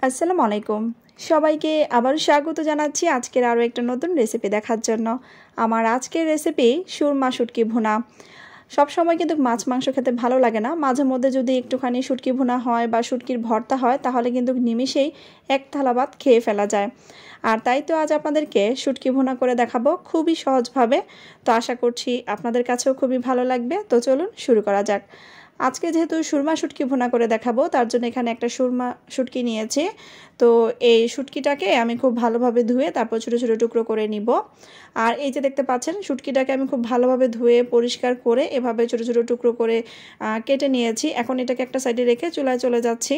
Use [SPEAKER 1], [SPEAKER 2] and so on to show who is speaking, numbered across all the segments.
[SPEAKER 1] আসসালামু আলাইকুম সবাইকে আবার স্বাগত জানাচ্ছি আজকের আরও একটা নতুন রেসিপি দেখার জন্য। আমার আজকের রেসিপি সুরমা শুটকি ভুনা। সব সময় কিন্তু মাছ মাংস খেতে ভালো লাগে না, মাঝে মধ্যে যদি একটুখানি শুটকি ভুনা হয় বা শুটকির ভর্তা হয় তাহলে কিন্তু নিমিষেই এক থালা ভাত খেয়ে ফেলা যায়। আর তাই তো আজ আপনাদেরকে শুটকি ভুনা করে দেখাবো খুবই সহজভাবে। তো আশা করছি আপনাদের কাছেও খুবই ভালো লাগবে। তো চলুন শুরু করা যাক। আজকে যেহেতু সুরমা শুটকি ভুনা করে দেখাবো তার জন্য এখানে একটা সুরমা শুটকি নিয়েছি। তো এই শুটকিটাকে আমি খুব ভালোভাবে ধুয়ে তারপর ছোটো ছোটো টুকরো করে নিব। আর এই যে দেখতে পাচ্ছেন শুটকিটাকে আমি খুব ভালোভাবে ধুয়ে পরিষ্কার করে এভাবে ছোটো ছোটো টুকরো করে কেটে নিয়েছি। এখন এটাকে একটা সাইডে রেখে চুলায় চলে যাচ্ছি।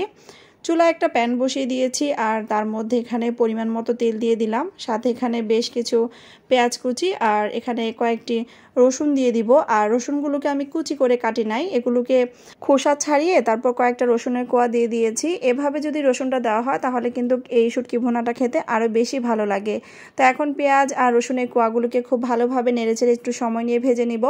[SPEAKER 1] চুলায় একটা প্যান বসিয়ে দিয়েছি আর তার মধ্যে এখানে পরিমাণ মতো তেল দিয়ে দিলাম, সাথে এখানে বেশ কিছু পেঁয়াজ কুচি আর এখানে কয়েকটি রসুন দিয়ে দিব। আর রসুনগুলোকে আমি কুচি করে কাটি নাই, এগুলোকে খোসা ছাড়িয়ে তারপর কয়েকটা রসুনের কোয়া দিয়ে দিয়েছি। এভাবে যদি রসুনটা দেওয়া হয় তাহলে কিন্তু এই শুটকি ভুনাটা খেতে আরও বেশি ভালো লাগে। তো এখন পেঁয়াজ আর রসুনের কোয়াগুলোকে খুব ভালোভাবে নেড়েচেড়ে একটু সময় নিয়ে ভেজে নিব।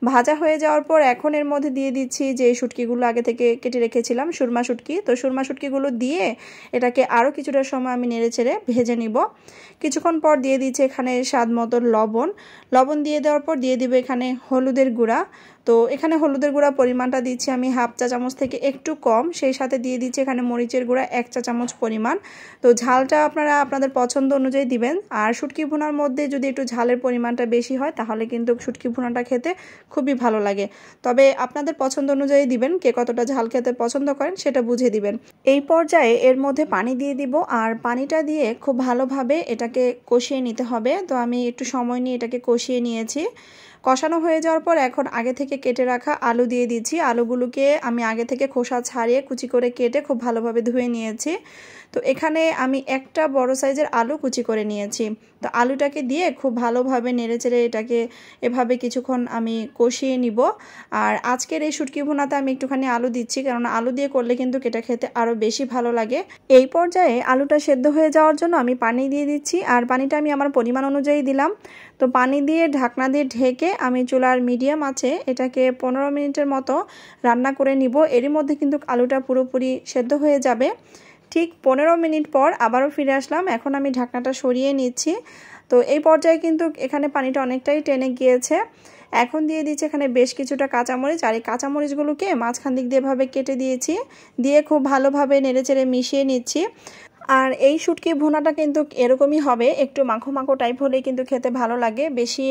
[SPEAKER 1] ভাজা হয়ে যাওয়ার পর এখন এর মধ্যে দিয়ে দিচ্ছি যে শুটকিগুলো আগে থেকে কেটে রেখেছিলাম, সুরমা শুটকি। তো সুরমা শুটকিগুলো দিয়ে এটাকে আরও কিছুটা সময় আমি নেড়েচেড়ে ভেজে নিব। কিছুক্ষণ পর দিয়ে দিচ্ছি এখানে স্বাদ মতো লবণ দিয়ে দেওয়ার পর দিয়ে দিব এখানে হলুদের গুঁড়া। তো এখানে হলুদের গুঁড়া পরিমাণটা দিচ্ছি আমি হাফ চা চামচ থেকে একটু কম, সেই সাথে দিয়ে দিচ্ছি এখানে মরিচের গুঁড়া 1 চা চামচ পরিমাণ। তো ঝালটা আপনারা আপনাদের পছন্দ অনুযায়ী দিবেন। আর শুটকি ভুনার মধ্যে যদি একটু ঝালের পরিমাণটা বেশি হয় তাহলে কিন্তু শুটকি ভুনাটা খেতে খুবই ভালো লাগে। তবে আপনাদের পছন্দ অনুযায়ী দিবেন, কে কতটা ঝাল খেতে পছন্দ করেন সেটা বুঝে দিবেন। এই পর্যায়ে এর মধ্যে পানি দিয়ে দিব আর পানিটা দিয়ে খুব ভালোভাবে এটাকে কষিয়ে নিতে হবে। তো আমি একটু সময় নিয়ে এটাকে কষিয়ে নিয়েছি। কষানো হয়ে যাওয়ার পর এখন আগে থেকে কেটে রাখা আলু দিয়ে দিচ্ছি। আলুগুলোকে আমি আগে থেকে খোসা ছাড়িয়ে কুচি করে কেটে খুব ভালোভাবে ধুয়ে নিয়েছি। তো এখানে আমি একটা বড় সাইজের আলু কুচি করে নিয়েছি। তো আলুটাকে দিয়ে খুব ভালোভাবে নেড়েচেড়ে এটাকে এভাবে কিছুক্ষণ আমি কষিয়ে নিব। আর আজকের এই শুটকি ভুনাতে আমি একটুখানি আলু দিচ্ছি, কারণ আলু দিয়ে করলে কিন্তু এটা খেতে আরও বেশি ভালো লাগে। এই পর্যায়ে আলুটা সেদ্ধ হয়ে যাওয়ার জন্য আমি পানি দিয়ে দিচ্ছি আর পানিটা আমি আমার পরিমাণ অনুযায়ী দিলাম। তো পানি দিয়ে ঢাকনা দিয়ে ঢেকে আমি চুলার মিডিয়াম আঁচে এটাকে 15 মিনিটের মতো রান্না করে নিব। এরই মধ্যে কিন্তু আলুটা পুরোপুরি সেদ্ধ হয়ে যাবে। ঠিক 15 মিনিট পর আবারও ফিরে আসলাম। এখন আমি ঢাকনাটা সরিয়ে নিচ্ছি। তো এই পর্যায়ে কিন্তু এখানে পানিটা অনেকটাই টেনে গিয়েছে। এখন দিয়ে দিচ্ছি এখানে বেশ কিছুটা কাঁচামরিচ, আর এই কাঁচামরিচগুলোকে মাঝখান দিক দিয়ে এভাবে কেটে দিয়েছি, দিয়ে খুব ভালোভাবে নেড়েচেড়ে মিশিয়ে নিচ্ছি। আর এই শুটকি ভুনাটা কিন্তু এরকমই হবে, একটু মাখো মাখো টাইপ হলেই কিন্তু খেতে ভালো লাগে, বেশি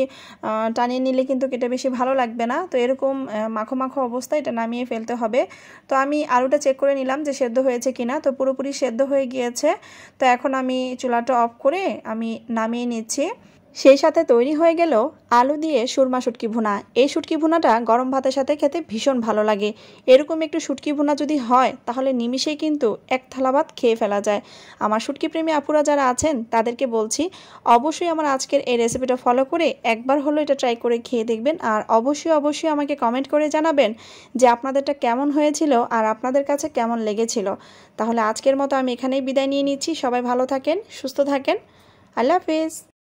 [SPEAKER 1] টানিয়ে নিলে কিন্তু এটা বেশি ভালো লাগবে না। তো এরকম মাখো মাখো অবস্থায় এটা নামিয়ে ফেলতে হবে। তো আমি আলুটা চেক করে নিলাম যে সেদ্ধ হয়েছে কিনা। তো পুরোপুরি সেদ্ধ হয়ে গিয়েছে। তো এখন আমি চুলাটা অফ করে আমি নামিয়ে নিচ্ছি। সেই সাথে তৈরি হয়ে গেল আলু দিয়ে সুরমা শুটকি ভুনা। এই শুটকি ভুনাটা গরম ভাতের সাথে খেতে ভীষণ ভালো লাগে। এরকম একটু শুটকি ভুনা যদি হয় তাহলে নিমিষেই কিন্তু এক থালা ভাত খেয়ে ফেলা যায়। আমার শুটকি প্রেমী আপুরা যারা আছেন তাদেরকে বলছি অবশ্যই আমার আজকের এই রেসিপিটা ফলো করে একবার হলো এটা ট্রাই করে খেয়ে দেখবেন। আর অবশ্যই আমাকে কমেন্ট করে জানাবেন যে আপনাদেরটা কেমন হয়েছিল আর আপনাদের কাছে কেমন লেগেছিল। তাহলে আজকের মতো আমি এখানেই বিদায় নিয়ে নিচ্ছি। সবাই ভালো থাকেন, সুস্থ থাকেন। আল্লাহ হাফেজ।